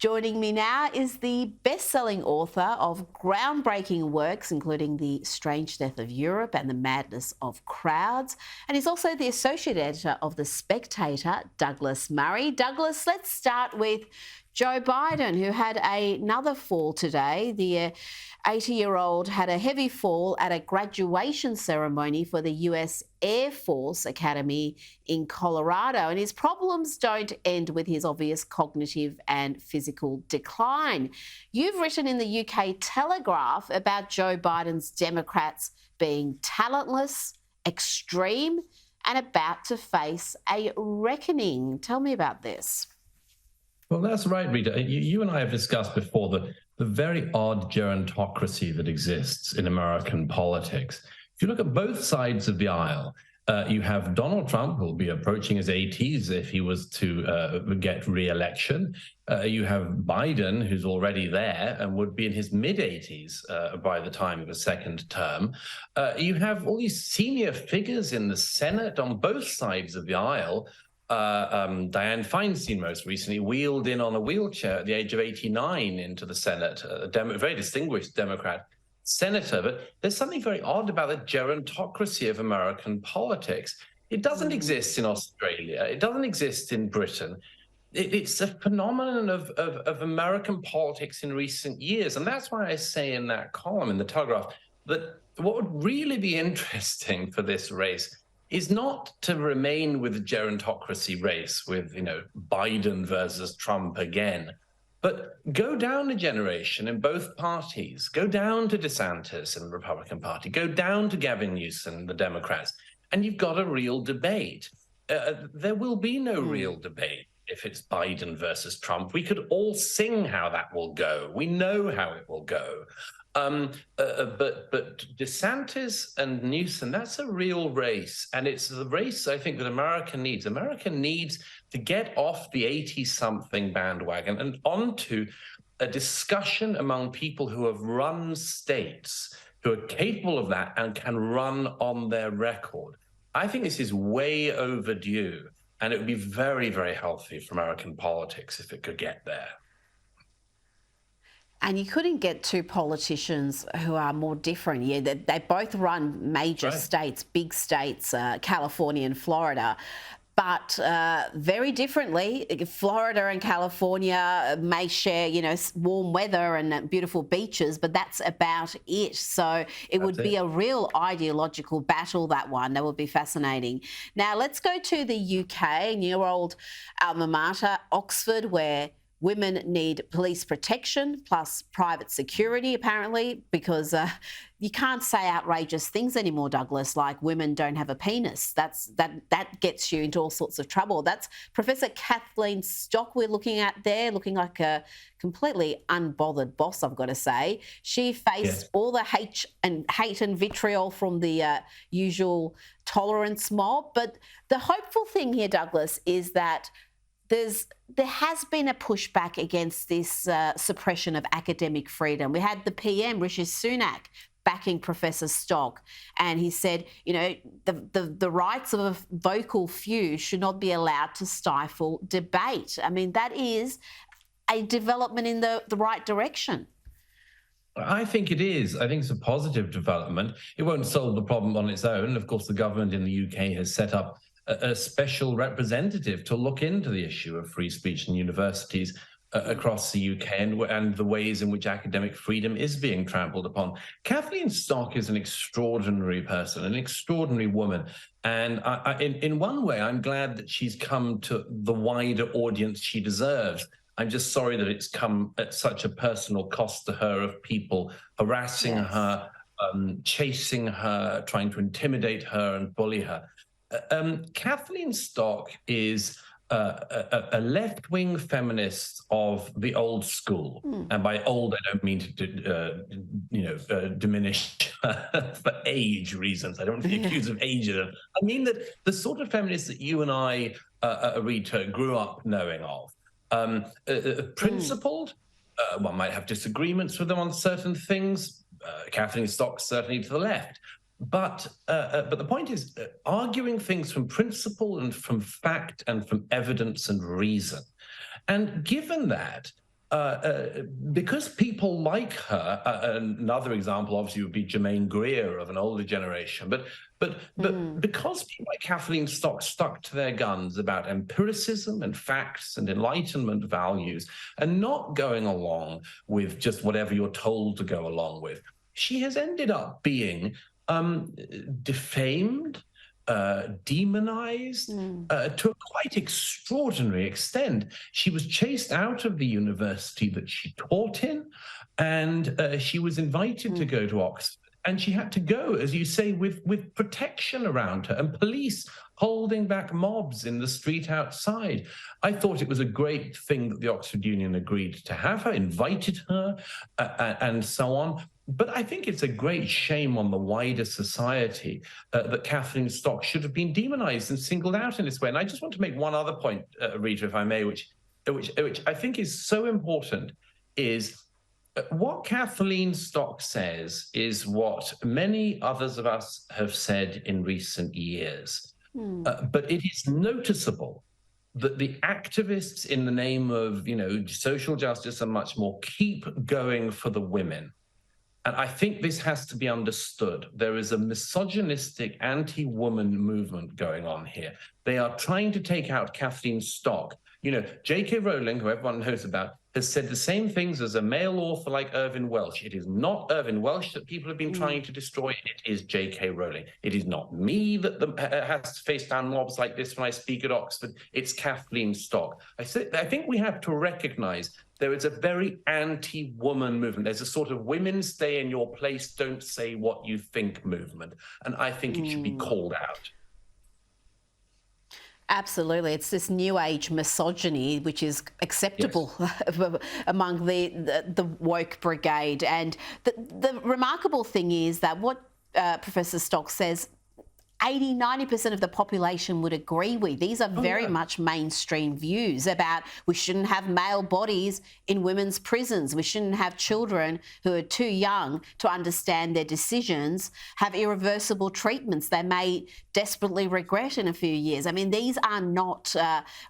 Joining me now is the best-selling author of groundbreaking works, including The Strange Death of Europe and The Madness of Crowds. And he's also the associate editor of The Spectator, Douglas Murray. Douglas, let's start with Joe Biden, who had another fall today. The 80-year-old had a heavy fall at a graduation ceremony for the US Air Force Academy in Colorado. And his problems don't end with his obvious cognitive and physical decline. You've written in the UK Telegraph about Joe Biden's Democrats being talentless, extreme, and about to face a reckoning. Tell me about this. Well, that's right, Rita. You and I have discussed before the very odd gerontocracy that exists in American politics. If you look at both sides of the aisle, you have Donald Trump, who will be approaching his 80s if he was to get re-election. You have Biden, who's already there and would be in his mid-80s by the time of a second term. You have all these senior figures in the Senate on both sides of the aisle. Dianne Feinstein most recently wheeled in on a wheelchair at the age of 89 into the Senate, a very distinguished Democrat senator. But there's something very odd about the gerontocracy of American politics. It doesn't exist in Australia. It doesn't exist in Britain. It's a phenomenon of American politics in recent years. And that's why I say in that column in the Telegraph that what would really be interesting for this race is not to remain with the gerontocracy race with, Biden versus Trump again, but go down a generation in both parties, go down to DeSantis in the Republican Party, go down to Gavin Newsom, the Democrats, and you've got a real debate. There will be no real debate if it's Biden versus Trump. We could all sing how that will go. We know how it will go. But DeSantis and Newsom, that's a real race. And it's the race I think that America needs. America needs to get off the 80-something bandwagon and onto a discussion among people who have run states, who are capable of that and can run on their record. I think this is way overdue, and it would be very, very healthy for American politics if it could get there. And you couldn't get two politicians who are more different. Yeah, they both run major states, big states, California and Florida, but very differently. Florida and California may share, warm weather and beautiful beaches, but that's about it. So it would be a real ideological battle, that one. That would be fascinating. Now, let's go to the UK, your old alma mater, Oxford, where women need police protection plus private security, apparently, because you can't say outrageous things anymore, Douglas, like women don't have a penis. That gets you into all sorts of trouble. That's Professor Kathleen Stock we're looking at there, looking like a completely unbothered boss, I've got to say. She faced all the hate and vitriol from the usual tolerance mob. But the hopeful thing here, Douglas, is that there has been a pushback against this suppression of academic freedom. We had the PM, Rishi Sunak, backing Professor Stock, and he said, the rights of a vocal few should not be allowed to stifle debate. I mean, that is a development in the right direction. I think it is. I think it's a positive development. It won't solve the problem on its own. Of course, the government in the UK has set up a special representative to look into the issue of free speech in universities across the UK and the ways in which academic freedom is being trampled upon. Kathleen Stock is an extraordinary person, an extraordinary woman. And in one way, I'm glad that she's come to the wider audience she deserves. I'm just sorry that it's come at such a personal cost to her of people harassing her, chasing her, trying to intimidate her and bully her. Kathleen Stock is a left-wing feminist of the old school, and by old I don't mean to diminish for age reasons. I don't want to be accused of ageism. I mean that the sort of feminists that you and I, Rita, grew up knowing of, principled. One might have disagreements with them on certain things. Kathleen Stock certainly to the left. But the point is arguing things from principle and from fact and from evidence and reason. And given that, because people like her, another example obviously would be Germaine Greer of an older generation, but because people like Kathleen Stock stuck to their guns about empiricism and facts and Enlightenment values and not going along with just whatever you're told to go along with, she has ended up being defamed, demonized to a quite extraordinary extent. She was chased out of the university that she taught in, and she was invited to go to Oxford. And she had to go, as you say, with protection around her and police holding back mobs in the street outside. I thought it was a great thing that the Oxford Union agreed to have her, invited her, and so on. But I think it's a great shame on the wider society that Kathleen Stock should have been demonized and singled out in this way. And I just want to make one other point, Rita, if I may, which I think is so important, is what Kathleen Stock says is what many others of us have said in recent years. But it is noticeable that the activists in the name of, social justice and much more keep going for the women. And I think this has to be understood. There is a misogynistic anti-woman movement going on here. They are trying to take out Kathleen Stock. J.K. Rowling, who everyone knows about, has said the same things as a male author like Irvine Welsh. It is not Irvine Welsh that people have been trying to destroy. It is J.K. Rowling. It is not me that has to face down mobs like this when I speak at Oxford. It's Kathleen Stock. I think we have to recognize there is a very anti-woman movement. There's a sort of women stay in your place, don't say what you think movement. And I think it should be called out. Absolutely. It's this new age misogyny which is acceptable among the woke brigade. And the remarkable thing is that what Professor Stock says, 80-90% of the population would agree with. These are very much mainstream views about we shouldn't have male bodies in women's prisons. We shouldn't have children who are too young to understand their decisions have irreversible treatments they may desperately regret in a few years. I mean, these are not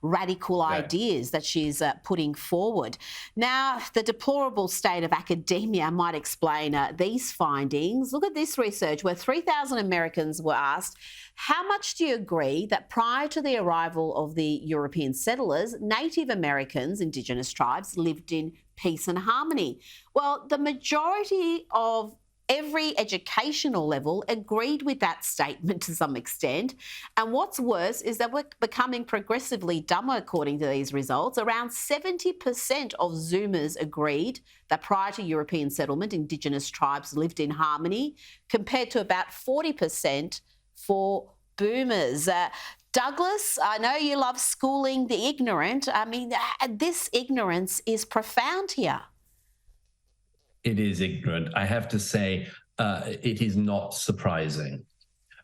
radical ideas that she's putting forward. Now, the deplorable state of academia might explain these findings. Look at this research where 3,000 Americans were asked, how much do you agree that prior to the arrival of the European settlers, Native Americans, Indigenous tribes, lived in peace and harmony? Well, the majority of every educational level agreed with that statement to some extent. And what's worse is that we're becoming progressively dumber according to these results. Around 70% of Zoomers agreed that prior to European settlement, Indigenous tribes lived in harmony, compared to about 40% for boomers. Douglas, I know you love schooling the ignorant. I mean, this ignorance is profound here. It is ignorant. I have to say, it is not surprising.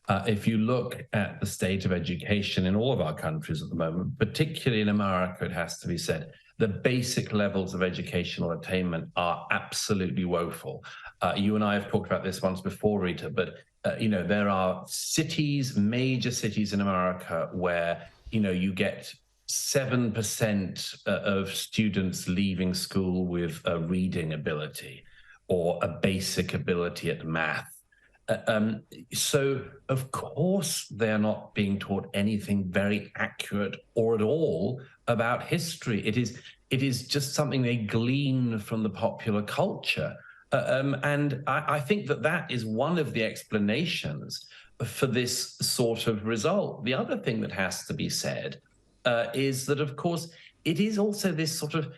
If you look at the state of education in all of our countries at the moment, particularly in America, it has to be said, the basic levels of educational attainment are absolutely woeful. You and I have talked about this once before, Rita, but there are cities, major cities in America where, you get 7% of students leaving school with a reading ability or a basic ability at math. So, of course, they're not being taught anything very accurate or at all about history. It is just something they glean from the popular culture. And I think that is one of the explanations for this sort of result. The other thing that has to be said is that, of course, it is also this sort of,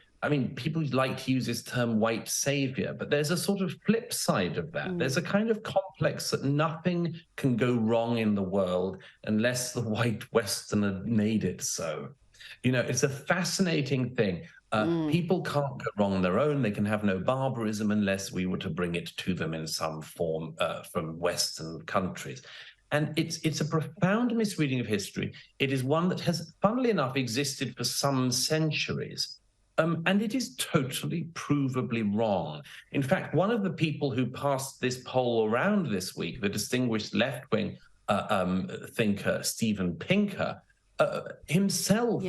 people like to use this term white savior, but there's a sort of flip side of that. There's a kind of complex that nothing can go wrong in the world unless the white Westerner made it so. It's a fascinating thing. People can't go wrong on their own. They can have no barbarism unless we were to bring it to them in some form from Western countries. And it's a profound misreading of history. It is one that has, funnily enough, existed for some centuries. And it is totally provably wrong. In fact, one of the people who passed this poll around this week, the distinguished left-wing thinker, Steven Pinker, himself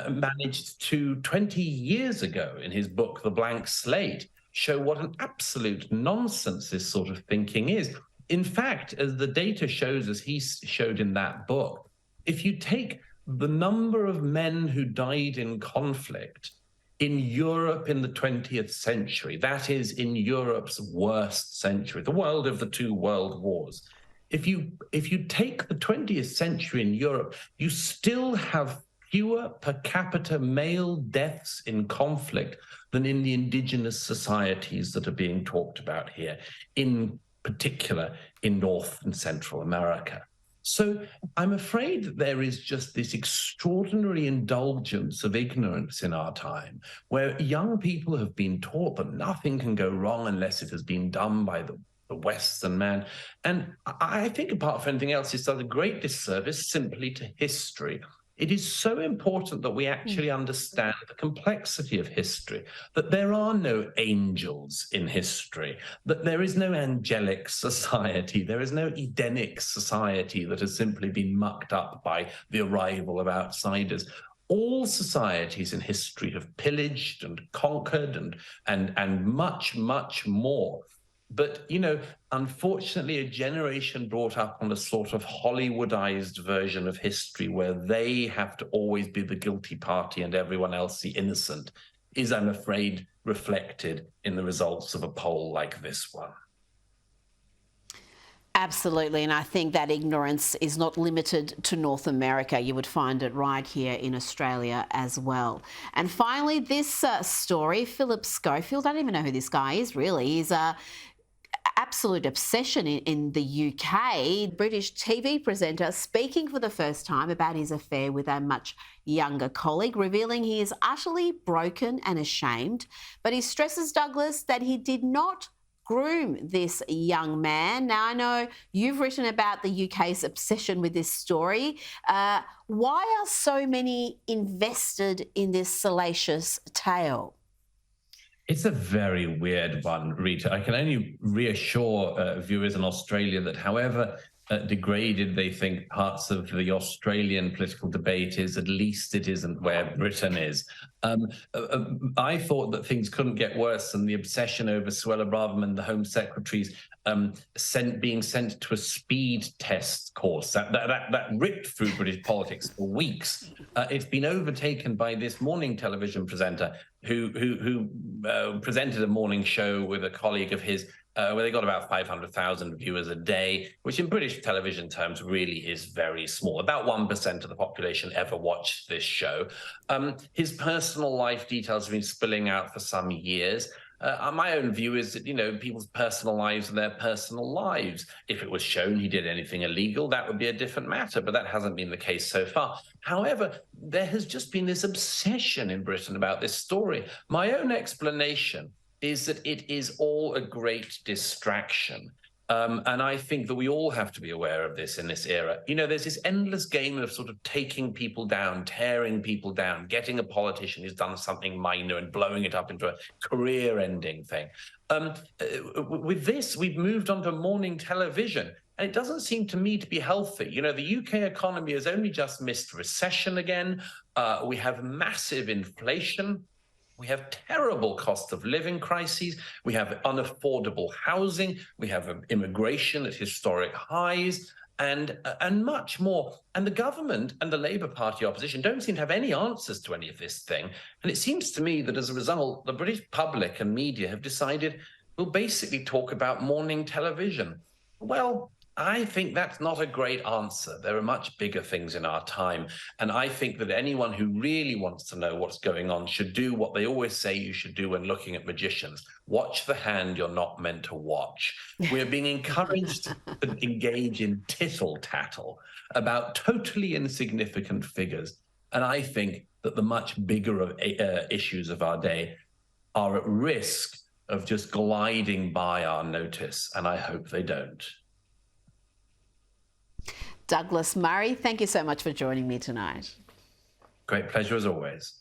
managed to, 20 years ago in his book, The Blank Slate, show what an absolute nonsense this sort of thinking is. In fact, as the data shows, as he showed in that book, if you take the number of men who died in conflict in Europe in the 20th century, that is, in Europe's worst century, the world of the two world wars, if you take the 20th century in Europe, you still have fewer per capita male deaths in conflict than in the indigenous societies that are being talked about here, in particular in North and Central America. So I'm afraid that there is just this extraordinary indulgence of ignorance in our time, where young people have been taught that nothing can go wrong unless it has been done by the Western man. And I think, apart from anything else, it's done a great disservice simply to history. It is so important that we actually understand the complexity of history, that there are no angels in history, that there is no angelic society, there is no Edenic society that has simply been mucked up by the arrival of outsiders. All societies in history have pillaged and conquered and much, much more. But, you know, unfortunately, a generation brought up on a sort of Hollywoodized version of history where they have to always be the guilty party and everyone else the innocent is, I'm afraid, reflected in the results of a poll like this one. Absolutely, and I think that ignorance is not limited to North America. You would find it right here in Australia as well. And finally, this story, Phillip Schofield, I don't even know who this guy is really. He's a absolute obsession in the UK. British TV presenter speaking for the first time about his affair with a much younger colleague, revealing he is utterly broken and ashamed. But he stresses, Douglas, that he did not groom this young man. Now, I know you've written about the UK's obsession with this story. Why are so many invested in this salacious tale? It's a very weird one, Rita. I can only reassure viewers in Australia that however degraded they think parts of the Australian political debate is, at least it isn't where Britain is. I thought that things couldn't get worse than the obsession over Suella Braverman, the Home Secretary's being sent to a speed test course. That ripped through British politics for weeks. It's been overtaken by this morning television presenter who presented a morning show with a colleague of his, where they got about 500,000 viewers a day, which in British television terms really is very small. About 1% of the population ever watched this show. His personal life details have been spilling out for some years. My own view is that, you know, people's personal lives are their personal lives. If it was shown he did anything illegal, that would be a different matter, but that hasn't been the case so far. However, there has just been this obsession in Britain about this story. My own explanation is that it is all a great distraction. And I think that we all have to be aware of this in this era. You know, there's this endless game of sort of taking people down, tearing people down, getting a politician who's done something minor and blowing it up into a career-ending thing. With this, we've moved on to morning television, and it doesn't seem to me to be healthy. You know, the UK economy has only just missed recession again. We have massive inflation. We have terrible cost of living crises. We have unaffordable housing. We have immigration at historic highs and much more. And the government and the Labour Party opposition don't seem to have any answers to any of this thing. And it seems to me that as a result, the British public and media have decided we'll basically talk about morning television. Well, I think that's not a great answer. There are much bigger things in our time. And I think that anyone who really wants to know what's going on should do what they always say you should do when looking at magicians. Watch the hand you're not meant to watch. We're being encouraged to engage in tittle-tattle about totally insignificant figures. And I think that the much bigger issues of our day are at risk of just gliding by our notice. And I hope they don't. Douglas Murray, thank you so much for joining me tonight. Great pleasure as always.